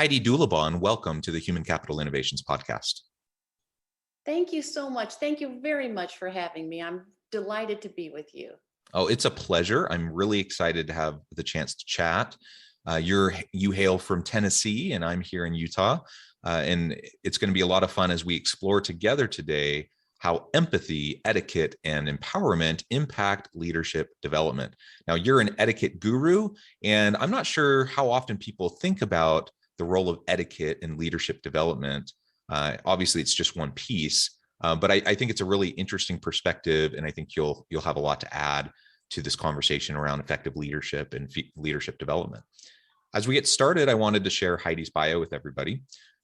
Heidi Dulebohn, welcome to the Human Capital Innovations Podcast. Thank you so much. Thank you very much for having me. I'm delighted to be with you. Oh, it's a pleasure. I'm really excited to have the chance to chat. You hail from Tennessee, and I'm here in Utah. And it's going to be a lot of fun as we explore together today how empathy, etiquette, and empowerment impact leadership development. Now, you're an etiquette guru, and I'm not sure how often people think about the role of etiquette in leadership development. Obviously, it's just one piece, but I think it's a really interesting perspective, and I think you'll have a lot to add to this conversation around effective leadership and leadership development. As we get started, I wanted to share Heidi's bio with everybody.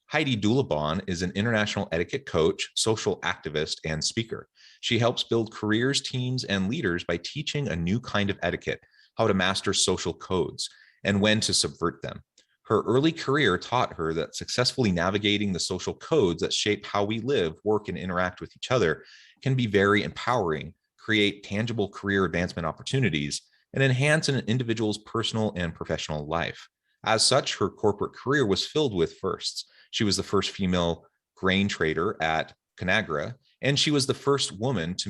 Heidi Dulebohn is an international etiquette coach, social activist, and speaker. She helps build careers, teams, and leaders by teaching a new kind of etiquette, how to master social codes, and when to subvert them. Her early career taught her that successfully navigating the social codes that shape how we live, work, and interact with each other can be very empowering, create tangible career advancement opportunities, and enhance an individual's personal and professional life. As such, her corporate career was filled with firsts. She was the first female grain trader at Conagra, and she was the first woman to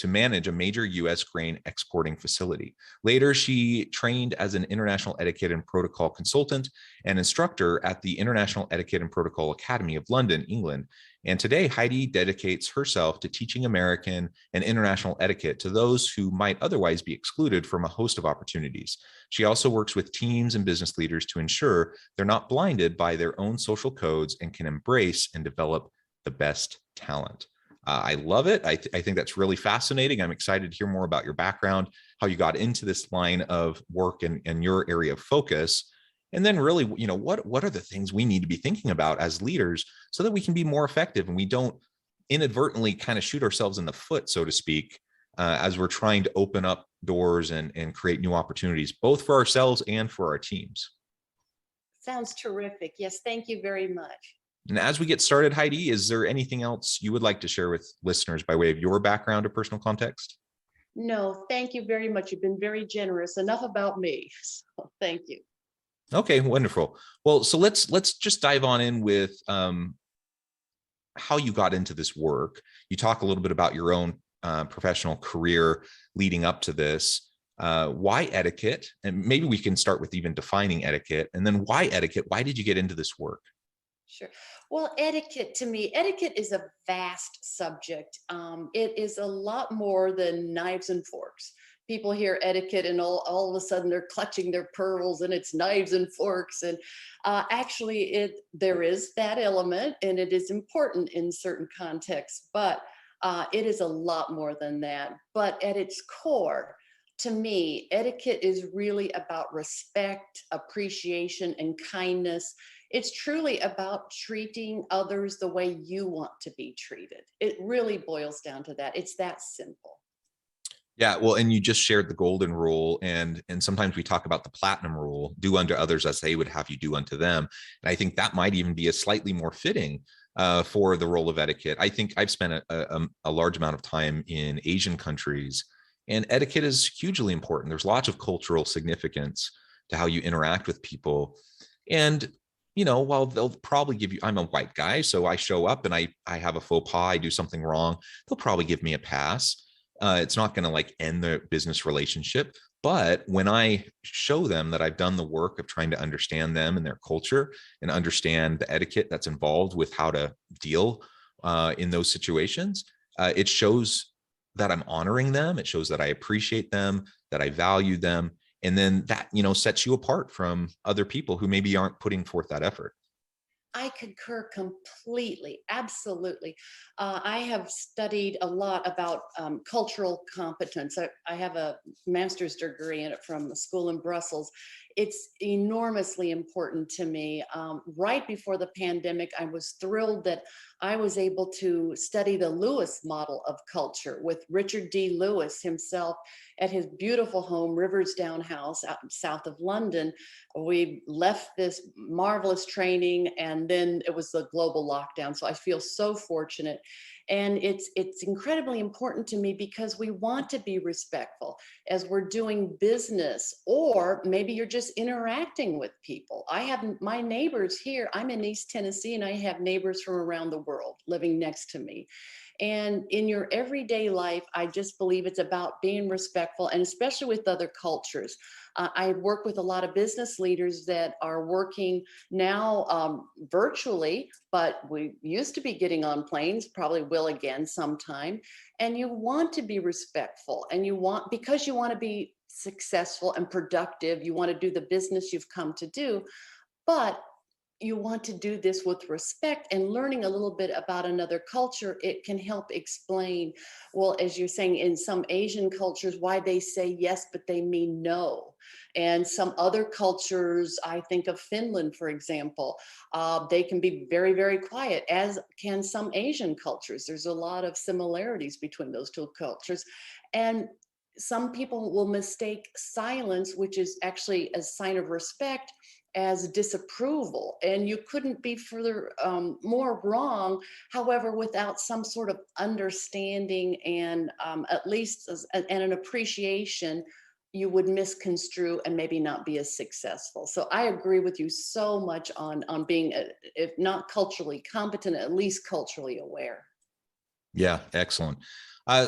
manage a major U.S. grain exporting facility. Later, she trained as an international etiquette and protocol consultant and instructor at the International Etiquette and Protocol Academy of London, England. And today, Heidi dedicates herself to teaching American and international etiquette to those who might otherwise be excluded from a host of opportunities. She also works with teams and business leaders to ensure they're not blinded by their own social codes and can embrace and develop the best talent. I love it. I think that's really fascinating. I'm excited to hear more about your background, how you got into this line of work and your area of focus. And then really, what are the things we need to be thinking about as leaders so that we can be more effective and we don't inadvertently kind of shoot ourselves in the foot, so to speak, as we're trying to open up doors and create new opportunities, both for ourselves and for our teams. Sounds terrific. Yes, thank you very much. And as we get started, Heidi, is there anything else you would like to share with listeners by way of your background or personal context? No, thank you very much. You've been very generous. Enough about me. So thank you. Okay, wonderful. Well, so let's just dive on in with how you got into this work. You talk a little bit about your own professional career leading up to this. Why etiquette? And maybe we can start with even defining etiquette. And then why etiquette? Why did you get into this work? Sure. Well, etiquette to me, etiquette is a vast subject. It is a lot more than knives and forks. People hear etiquette and all of a sudden they're clutching their pearls and it's knives and forks. And actually, there is that element and it is important in certain contexts, but it is a lot more than that. But at its core, to me, etiquette is really about respect, appreciation, and kindness. It's truly about treating others the way you want to be treated. It really boils down to that. It's that simple. Yeah, well, and you just shared the golden rule, and sometimes we talk about the platinum rule: do unto others as they would have you do unto them. And I think that might even be a slightly more fitting for the role of etiquette. I think I've spent a large amount of time in Asian countries, and etiquette is hugely important. There's lots of cultural significance to how you interact with people, and while they'll probably give you, I'm a white guy, so I show up and I have a faux pas, I do something wrong, they'll probably give me a pass. It's not going to end the business relationship. But when I show them that I've done the work of trying to understand them and their culture and understand the etiquette that's involved with how to deal in those situations, it shows that I'm honoring them. It shows that I appreciate them, that I value them. And then that, sets you apart from other people who maybe aren't putting forth that effort. I concur completely. Absolutely. I have studied a lot about cultural competence. I have a master's degree in it from a school in Brussels. It's enormously important to me. Right before the pandemic, I was thrilled that I was able to study the Lewis model of culture with Richard D. Lewis himself at his beautiful home, Riversdown House, out south of London. We left this marvelous training, and then it was the global lockdown. So I feel so fortunate. And it's incredibly important to me because we want to be respectful as we're doing business, or maybe you're just just interacting with people. I have my neighbors here. I'm in East Tennessee, and I have neighbors from around the world living next to me. And in your everyday life, I just believe it's about being respectful, and especially with other cultures. I work with a lot of business leaders that are working now virtually, but we used to be getting on planes, probably will again sometime. And you want to be respectful, and because you want to be successful and productive, you want to do the business you've come to do, but you want to do this with respect. And learning a little bit about another culture, it can help explain, well, as you're saying, in some Asian cultures, why they say yes but they mean no. And some other cultures, I think of Finland, for example, they can be very, very quiet, as can some Asian cultures. There's a lot of similarities between those two cultures. And some people will mistake silence, which is actually a sign of respect, as disapproval. And you couldn't be further more wrong. However, without some sort of understanding and at least and an appreciation, you would misconstrue and maybe not be as successful. So I agree with you so much on being, if not culturally competent, at least culturally aware. Yeah, excellent.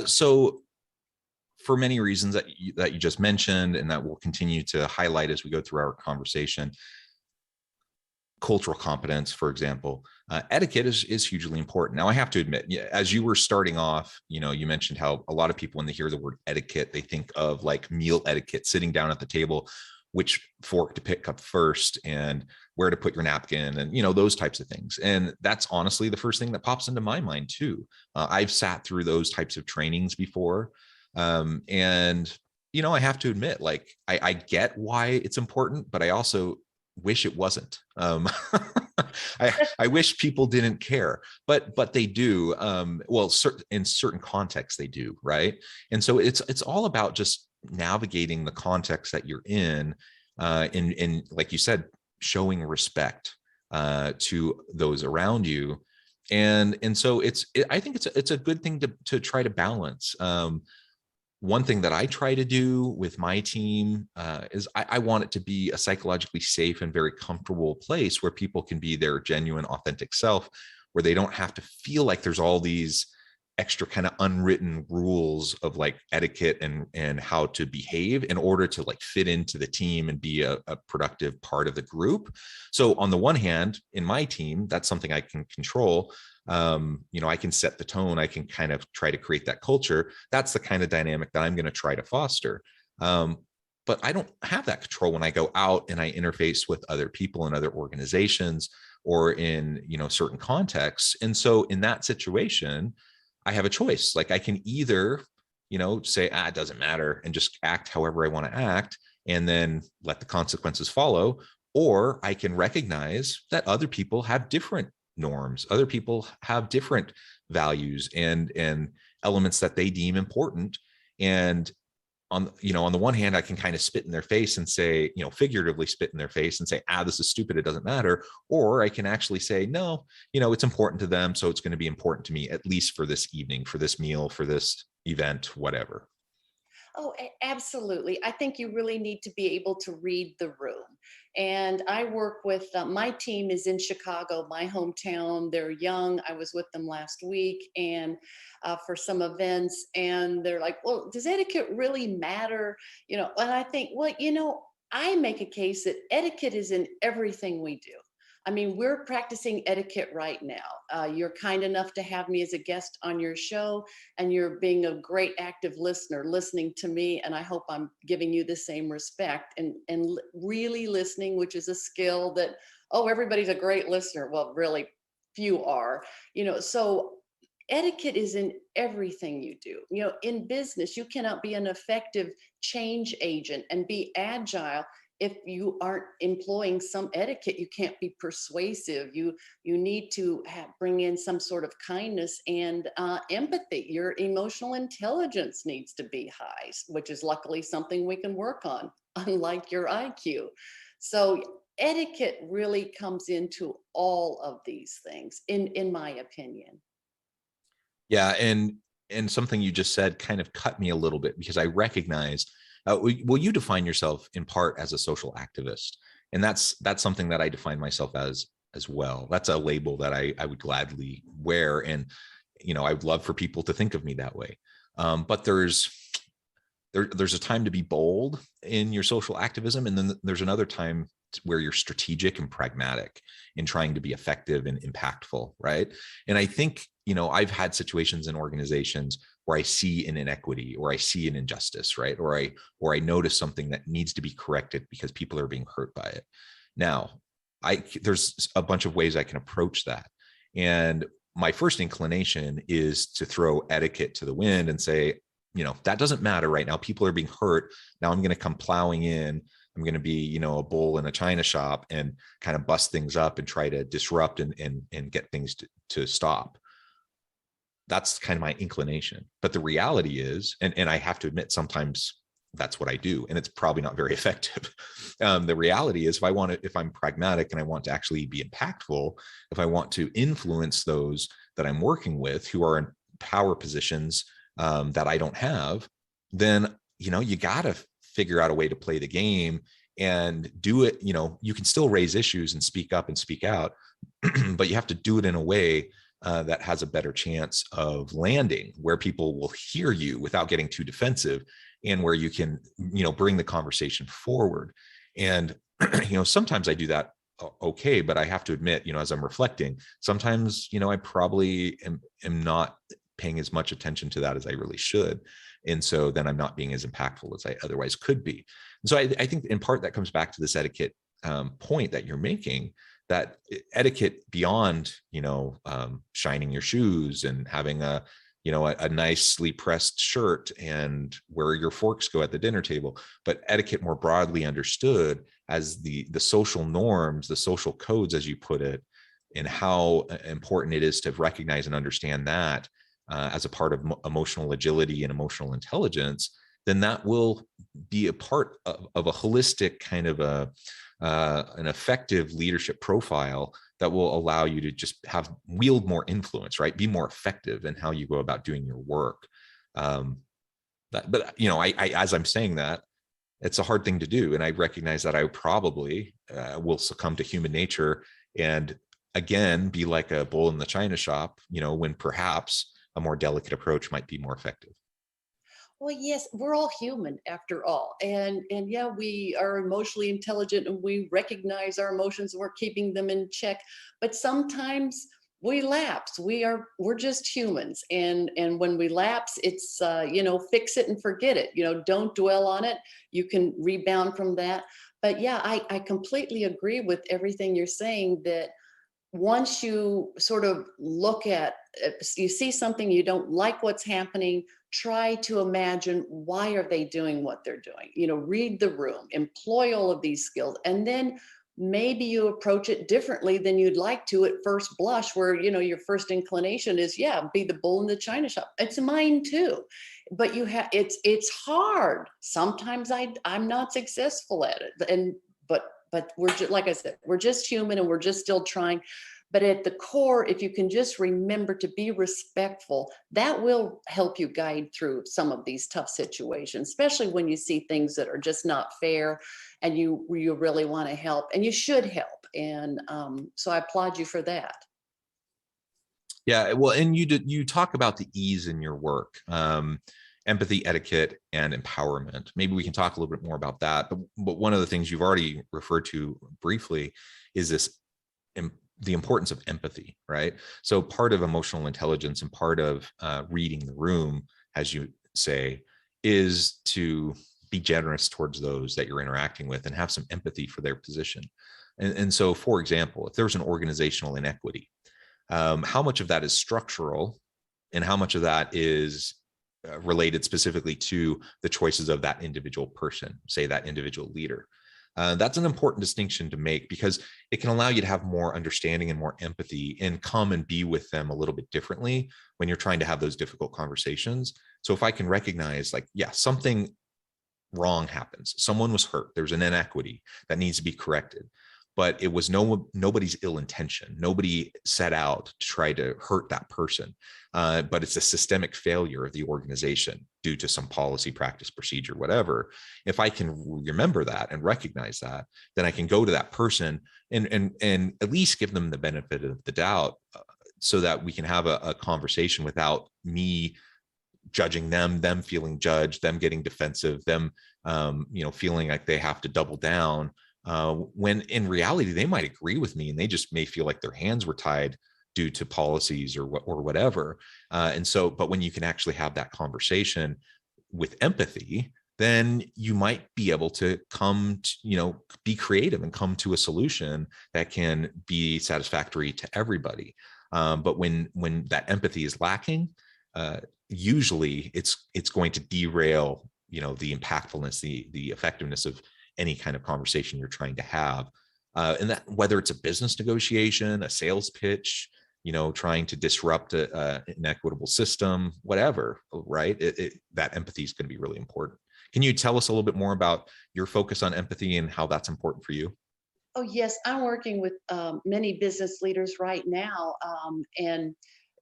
So for many reasons that you just mentioned, and that we'll continue to highlight as we go through our conversation, cultural competence, for example, etiquette is hugely important. Now, I have to admit, as you were starting off, you mentioned how a lot of people, when they hear the word etiquette, they think of like meal etiquette, sitting down at the table, which fork to pick up first, and where to put your napkin, and those types of things. And that's honestly the first thing that pops into my mind too. I've sat through those types of trainings before, and I have to admit, like, I get why it's important, but I also wish it wasn't. I wish people didn't care, but they do. Well, in certain contexts they do, right? And so it's all about just navigating the context that you're in like you said, showing respect to those around you. And so I think it's a good thing to try to balance. One thing that I try to do with my team is I want it to be a psychologically safe and very comfortable place where people can be their genuine, authentic self, where they don't have to feel like there's all these extra kind of unwritten rules of like etiquette and how to behave in order to like fit into the team and be a productive part of the group. So on the one hand, in my team, that's something I can control. I can set the tone. I can kind of try to create that culture. That's the kind of dynamic that I'm going to try to foster. But I don't have that control when I go out and I interface with other people and other organizations or in, certain contexts. And so in that situation, I have a choice. Like I can either, say, it doesn't matter, and just act however I want to act and then let the consequences follow. Or I can recognize that other people have different norms. Other people have different values and elements that they deem important. And on the one hand, I can kind of spit in their face and say, figuratively spit in their face and say, this is stupid, it doesn't matter. Or I can actually say, no, it's important to them, so it's going to be important to me, at least for this evening, for this meal, for this event, whatever. Oh, absolutely. I think you really need to be able to read the room. And I work with my team is in Chicago, my hometown. They're young. I was with them last week and for some events, and they're like, well, does etiquette really matter? And I think, well, I make a case that etiquette is in everything we do. I mean, we're practicing etiquette right now. You're kind enough to have me as a guest on your show, and you're being a great active listener, listening to me. And I hope I'm giving you the same respect and really listening, which is a skill that, everybody's a great listener. Well, really few are, so etiquette is in everything you do. In business, you cannot be an effective change agent and be agile if you aren't employing some etiquette. You can't be persuasive. You need to bring in some sort of kindness and empathy. Your emotional intelligence needs to be high, which is luckily something we can work on, unlike your IQ. So etiquette really comes into all of these things, in my opinion. Yeah, and something you just said kind of cut me a little bit, because I recognize Well, you define yourself in part as a social activist, and that's something that I define myself as well. That's a label that I would gladly wear, and I would love for people to think of me that way. But there's a time to be bold in your social activism, and then there's another time where you're strategic and pragmatic in trying to be effective and impactful, right? And I think I've had situations in organizations where I see an inequity or I see an injustice, right? Or I notice something that needs to be corrected because people are being hurt by it. Now, there's a bunch of ways I can approach that. And my first inclination is to throw etiquette to the wind and say, that doesn't matter right now. People are being hurt. Now I'm going to come plowing in. I'm going to be, a bull in a china shop and kind of bust things up and try to disrupt and get things to stop. That's kind of my inclination. But the reality is, and I have to admit, sometimes that's what I do, and it's probably not very effective. The reality is, if I'm pragmatic and I want to actually be impactful, if I want to influence those that I'm working with who are in power positions that I don't have, then you got to figure out a way to play the game and do it. You can still raise issues and speak up and speak out, but you have to do it in a way that has a better chance of landing, where people will hear you without getting too defensive, and where you can bring the conversation forward. And sometimes I do that okay, but I have to admit, as I'm reflecting, sometimes I probably am not paying as much attention to that as I really should. And so then I'm not being as impactful as I otherwise could be. And so I think in part that comes back to this etiquette point that you're making, that etiquette beyond, shining your shoes and having a nicely pressed shirt and where your forks go at the dinner table, but etiquette more broadly understood as the social norms, the social codes, as you put it, and how important it is to recognize and understand that as a part of emotional agility and emotional intelligence, then that will be a part of a holistic kind of an effective leadership profile that will allow you to just wield more influence, right? Be more effective in how you go about doing your work. But as I'm saying that, it's a hard thing to do, and I recognize that I probably will succumb to human nature and again be like a bull in the china shop, when perhaps a more delicate approach might be more effective. Well, yes, we're all human after all. And yeah, we are emotionally intelligent and we recognize our emotions and we're keeping them in check. But sometimes we lapse. We're just humans. And when we lapse, it's fix it and forget it. Don't dwell on it. You can rebound from that. But yeah, I completely agree with everything you're saying, that once you sort of look at, you see something, you don't like what's happening, try to imagine, why are they doing what they're doing? Read the room, employ all of these skills, and then maybe you approach it differently than you'd like to at first blush, where, your first inclination is, yeah, be the bull in the china shop. It's mine too. But it's hard. Sometimes I'm not successful at it. But we're just, like I said, we're just human and we're just still trying. But at the core, if you can just remember to be respectful, that will help you guide through some of these tough situations, especially when you see things that are just not fair and you really want to help, and you should help. And so I applaud you for that. Yeah, well, and you talk about the ease in your work. Empathy, etiquette, and empowerment. Maybe we can talk a little bit more about that. But one of the things you've already referred to briefly is the importance of empathy, right? So part of emotional intelligence and part of reading the room, as you say, is to be generous towards those that you're interacting with and have some empathy for their position. And so, for example, if there's an organizational inequity, how much of that is structural and how much of that is related specifically to the choices of that individual person, say that individual leader? That's an important distinction to make, because it can allow you to have more understanding and more empathy and come and be with them a little bit differently when you're trying to have those difficult conversations. So if I can recognize, like, yeah, something wrong happens, someone was hurt, there's an inequity that needs to be corrected, but it was nobody's ill intention. Nobody set out to try to hurt that person. But it's a systemic failure of the organization due to some policy, practice, procedure, whatever. If I can remember that and recognize that, then I can go to that person and at least give them the benefit of the doubt, so that we can have a conversation without me judging them feeling judged, them getting defensive, them feeling like they have to double down, when in reality they might agree with me and they just may feel like their hands were tied due to policies or whatever. But when you can actually have that conversation with empathy, then you might be able to be creative and come to a solution that can be satisfactory to everybody. But when that empathy is lacking, usually it's going to derail, the impactfulness, the effectiveness of any kind of conversation you're trying to have. And that, whether it's a business negotiation, a sales pitch, trying to disrupt an equitable system, whatever, right? That empathy is going to be really important. Can you tell us a little bit more about your focus on empathy and how that's important for you? Oh, yes. I'm working with many business leaders right now. And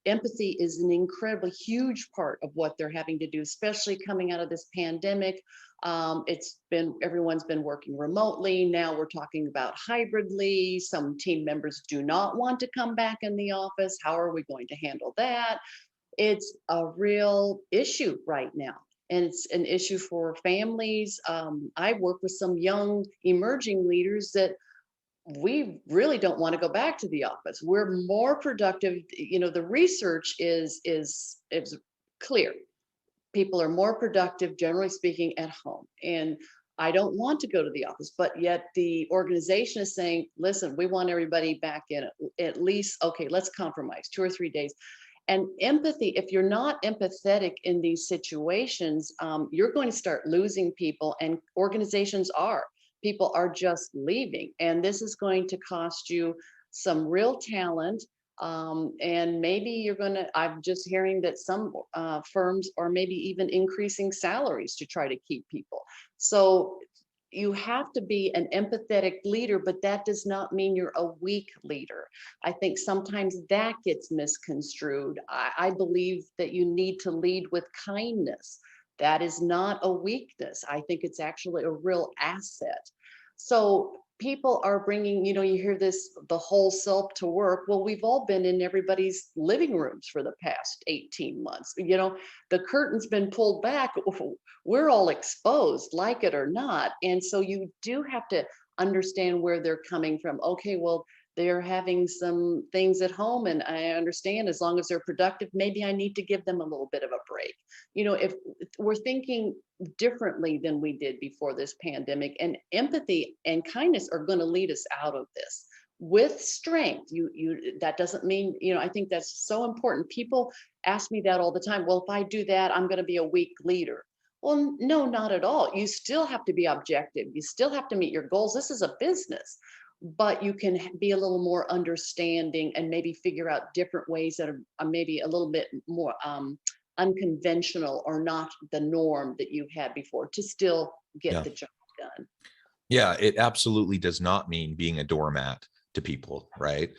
empathy is an incredibly huge part of what they're having to do, especially coming out of this pandemic. Everyone's been working remotely. Now we're talking about hybridly. Some team members do not want to come back in the office. How are we going to handle that? It's a real issue right now. And it's an issue for families. I work with some young emerging leaders that we really don't want to go back to the office. We're more productive. The research is clear. People are more productive, generally speaking, at home. And I don't want to go to the office, but yet the organization is saying, listen, we want everybody back in at least, okay, let's compromise 2 or 3 days. And empathy, if you're not empathetic in these situations, you're going to start losing people, and organizations are. People are just leaving, and this is going to cost you some real talent. And maybe I'm just hearing that some firms are maybe even increasing salaries to try to keep people. So you have to be an empathetic leader, but that does not mean you're a weak leader. I think sometimes that gets misconstrued. I believe that you need to lead with kindness. That is not a weakness. I think it's actually a real asset. So people are bringing, you hear the whole self to work. Well, we've all been in everybody's living rooms for the past 18 months. The curtain's been pulled back. We're all exposed, like it or not. And so you do have to understand where they're coming from. Okay, well, they're having some things at home, and I understand, as long as they're productive, maybe I need to give them a little bit of a break. If we're thinking differently than we did before this pandemic, and empathy and kindness are going to lead us out of this with strength. That doesn't mean, I think that's so important. People ask me that all the time. Well, if I do that, I'm going to be a weak leader. Well, no, not at all. You still have to be objective. You still have to meet your goals. This is a business, but you can be a little more understanding and maybe figure out different ways that are maybe a little bit more unconventional, or not the norm that you had before, to still get the job done. Yeah, it absolutely does not mean being a doormat to people, right?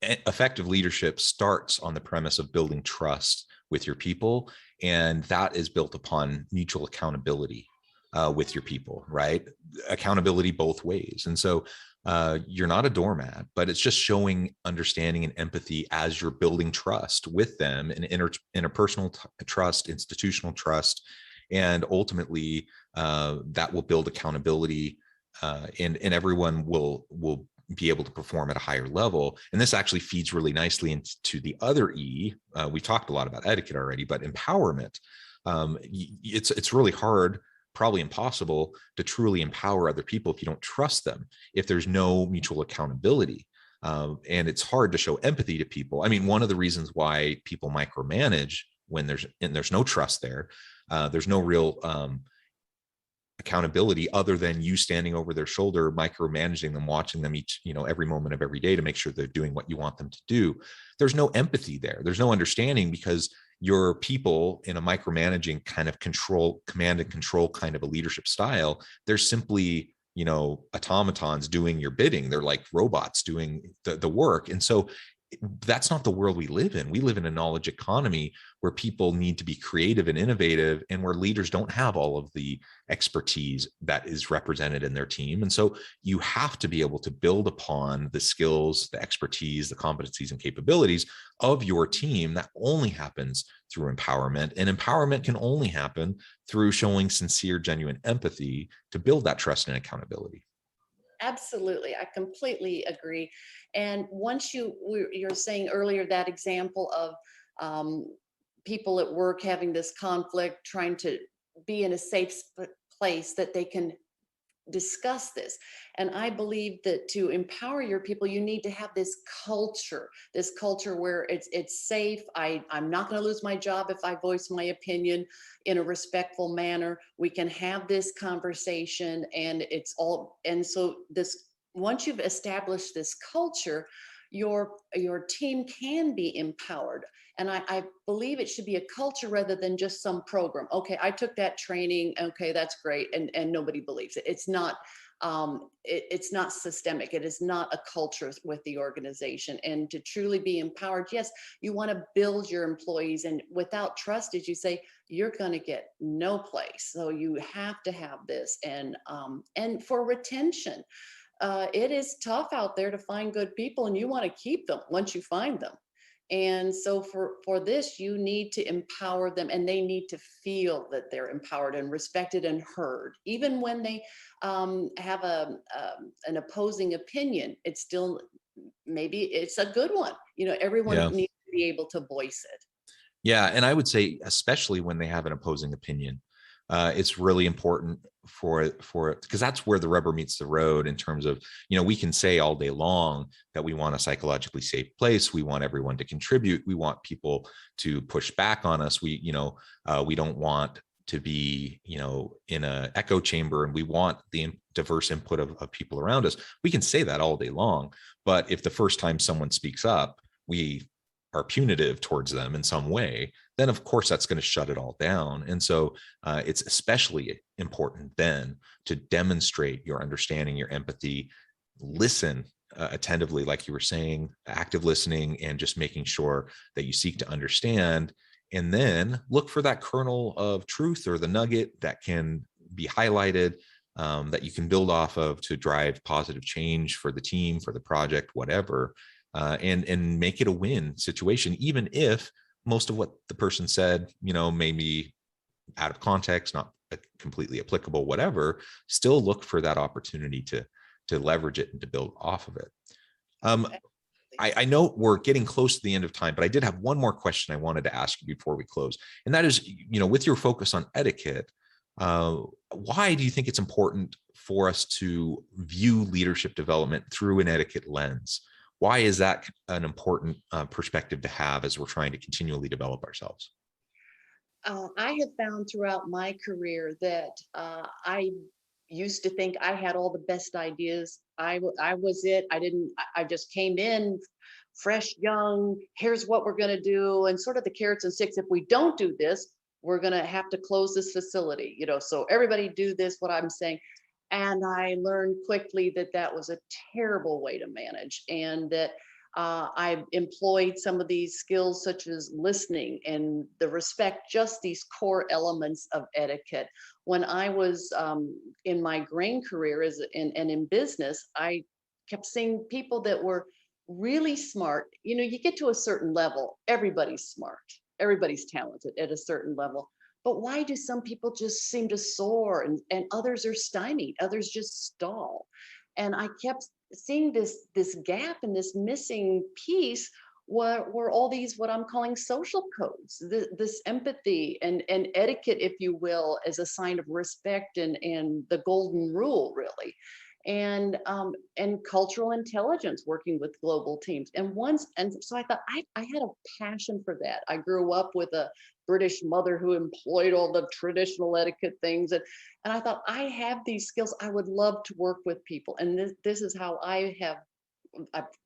Effective leadership starts on the premise of building trust with your people, and that is built upon mutual accountability with your people, right? Accountability both ways. And so you're not a doormat, but it's just showing understanding and empathy as you're building trust with them, and interpersonal trust, institutional trust, and ultimately that will build accountability, and everyone will be able to perform at a higher level. And this actually feeds really nicely into the other E. We talked a lot about etiquette already, but empowerment. It's really hard, probably impossible, to truly empower other people if you don't trust them, if there's no mutual accountability. And it's hard to show empathy to people. I mean, one of the reasons why people micromanage when there's no trust there, there's no real accountability other than you standing over their shoulder, micromanaging them, watching them each, every moment of every day to make sure they're doing what you want them to do. There's no empathy there. There's no understanding, because your people in a micromanaging kind of command and control kind of a leadership style, they're simply automatons doing your bidding. They're like robots doing the work. And so that's not the world we live in. We live in a knowledge economy where people need to be creative and innovative, and where leaders don't have all of the expertise that is represented in their team. And so you have to be able to build upon the skills, the expertise, the competencies and capabilities of your team. That only happens through empowerment, and empowerment can only happen through showing sincere, genuine empathy to build that trust and accountability. Absolutely. I completely agree. And once you're saying earlier that example of people at work having this conflict, trying to be in a safe place that they can discuss this. And I believe that to empower your people, you need to have this culture where it's safe. I'm not going to lose my job if I voice my opinion in a respectful manner. We can have this conversation, and so this, once you've established this culture, your team can be empowered. And I believe it should be a culture rather than just some program. Okay, I took that training. Okay, that's great. And nobody believes it. It's not it's not systemic. It is not a culture with the organization. And to truly be empowered, yes, you want to build your employees. And without trust, as you say, you're going to get no place. So you have to have this. And for retention, it is tough out there to find good people, and you want to keep them once you find them. And so for this, you need to empower them, and they need to feel that they're empowered and respected and heard. Even when they have an opposing opinion, it's still, maybe it's a good one. Everyone Yeah. needs to be able to voice it. Yeah. And I would say, especially when they have an opposing opinion, it's really important for because that's where the rubber meets the road in terms of, we can say all day long that we want a psychologically safe place. We want everyone to contribute. We want people to push back on us. We don't want to be, in an echo chamber, and we want the diverse input of people around us. We can say that all day long. But if the first time someone speaks up, we are punitive towards them in some way, then of course that's going to shut it all down. And so it's especially important then to demonstrate your understanding, your empathy, listen attentively, like you were saying, active listening, and just making sure that you seek to understand, and then look for that kernel of truth or the nugget that can be highlighted, that you can build off of to drive positive change for the team, for the project, whatever. And make it a win situation, even if most of what the person said, may be out of context, not completely applicable, whatever. Still look for that opportunity to leverage it and to build off of it. I know we're getting close to the end of time, but I did have one more question I wanted to ask you before we close, and that is, with your focus on etiquette, why do you think it's important for us to view leadership development through an etiquette lens? Why is that an important perspective to have as we're trying to continually develop ourselves? I have found throughout my career that I used to think I had all the best ideas. I was it. I just came in fresh, young. Here's what we're going to do. And sort of the carrots and sticks. If we don't do this, we're going to have to close this facility, so everybody do this, what I'm saying. And I learned quickly that that was a terrible way to manage, and that I've employed some of these skills, such as listening and the respect, just these core elements of etiquette. When I was in my grain career and in business, I kept seeing people that were really smart. You get to a certain level, everybody's smart, everybody's talented at a certain level. But why do some people just seem to soar, and others are stymied, others just stall? And I kept seeing this gap and this missing piece were all these, what I'm calling social codes, this empathy and etiquette, if you will, as a sign of respect and the golden rule, really. And cultural intelligence, working with global teams. And so I thought I had a passion for that. I grew up with a British mother who employed all the traditional etiquette things. And I thought, I have these skills. I would love to work with people. And this is how I've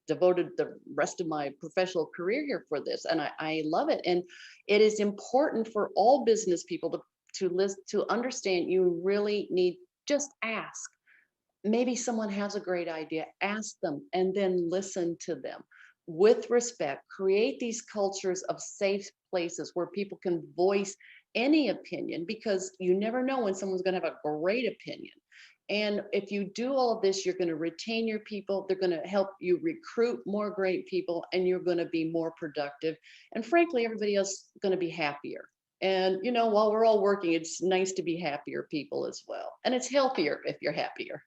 devoted the rest of my professional career here for this. And I love it. And it is important for all business people to understand, you really need, just ask. maybe someone has a great idea, ask them and then listen to them with respect. Create these cultures of safe places where people can voice any opinion, because you never know when someone's going to have a great opinion. And if you do all of this, you're going to retain your people. They're going to help you recruit more great people, and you're going to be more productive. And frankly, everybody else is going to be happier. And, while we're all working, it's nice to be happier people as well. And it's healthier if you're happier.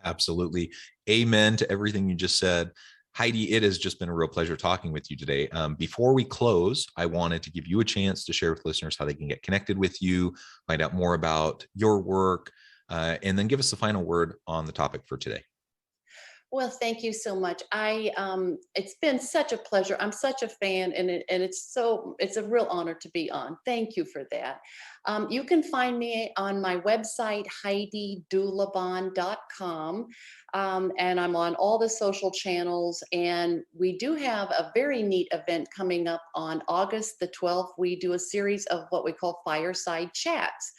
Absolutely. Amen to everything you just said. Heidi, it has just been a real pleasure talking with you today. Before we close, I wanted to give you a chance to share with listeners how they can get connected with you, find out more about your work, and then give us the final word on the topic for today. Well, thank you so much. It's been such a pleasure. I'm such a fan, and it's a real honor to be on. Thank you for that. You can find me on my website, HeidiDulebohn.com, and I'm on all the social channels. And we do have a very neat event coming up on August the 12th. We do a series of what we call fireside chats,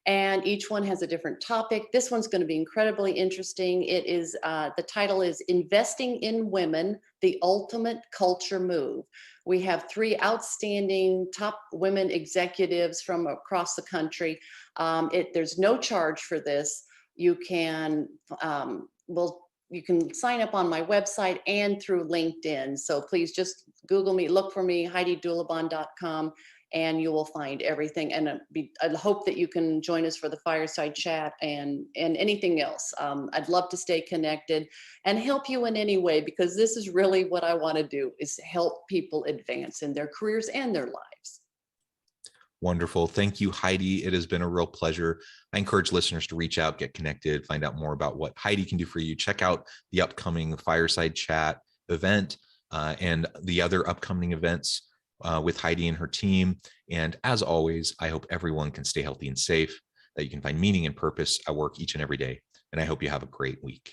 and each one has a different topic. This one's going to be incredibly interesting. The title is Investing in Women, the Ultimate Culture Move. We have 3 outstanding top women executives from across the country. There's no charge for this. You can you can sign up on my website and through LinkedIn. So please just Google me, look for me, HeidiDulebohn.com, and you will find everything. And I hope that you can join us for the fireside chat and anything else. I'd love to stay connected and help you in any way, because this is really what I want to do, is help people advance in their careers and their lives. Wonderful. Thank you, Heidi. It has been a real pleasure. I encourage listeners to reach out, get connected, find out more about what Heidi can do for you. Check out the upcoming fireside chat event and the other upcoming events with Heidi and her team. And as always, I hope everyone can stay healthy and safe, that you can find meaning and purpose at work each and every day. And I hope you have a great week.